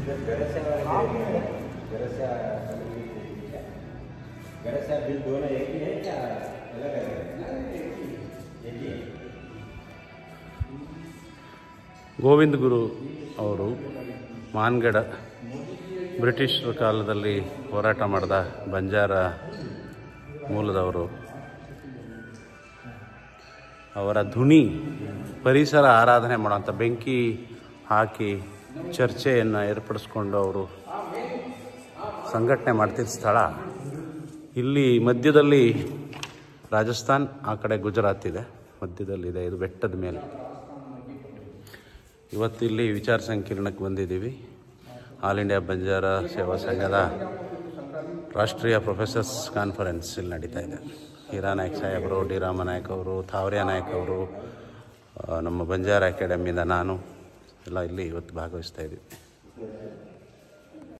Bill दोनों एक ही है क्या अलग अलग एक ही है? ಗೋವಿಂದ ಗುರು ಅವರು ಮಾನ್ಗಡ ಬ್ರಿಟಿಷರ ಕಾಲದಲ್ಲಿ ಹೋರಾಟ ಮಾಡಿದ ಬಂಜಾರ ಮೂಲದವರು. ಅವರ ಧ್ವನಿ ಪರಿಸರ ಆರಾಧನೆ ಮಾಡೋಂಥ ಬೆಂಕಿ ಹಾಕಿ ಚರ್ಚೆಯನ್ನು ಏರ್ಪಡಿಸ್ಕೊಂಡು ಅವರು ಸಂಘಟನೆ ಮಾಡ್ತಿದ್ದ ಸ್ಥಳ. ಇಲ್ಲಿ ಮಧ್ಯದಲ್ಲಿ ರಾಜಸ್ಥಾನ್, ಆ ಕಡೆ ಗುಜರಾತ್ ಇದೆ, ಮಧ್ಯದಲ್ಲಿದೆ. ಇದು ಬೆಟ್ಟದ ಮೇಲೆ. ಇವತ್ತಿಲ್ಲಿ ವಿಚಾರ ಸಂಕಿರಣಕ್ಕೆ ಬಂದಿದ್ದೀವಿ. ಆಲ್ ಇಂಡಿಯಾ ಬಂಜಾರ ಸೇವಾ ಸಂಘದ ರಾಷ್ಟ್ರೀಯ ಪ್ರೊಫೆಸರ್ಸ್ ಕಾನ್ಫರೆನ್ಸ್ ಇಲ್ಲಿ ನಡೀತಾ ಇದೆ. ಹೀರಾ ನಾಯಕ್ ಸಾಹೇಬರು, ಡಿ ರಾಮನಾಯಕ್ ಅವರು, ಥಾವರಿಯಾ ನಾಯಕ್ ಅವರು, ನಮ್ಮ ಬಂಜಾರ ಅಕಾಡೆಮಿಯಿಂದ ನಾನು ಎಲ್ಲ ಇಲ್ಲಿ ಇವತ್ತು ಭಾಗವಹಿಸ್ತಾ ಇದ್ದೀವಿ.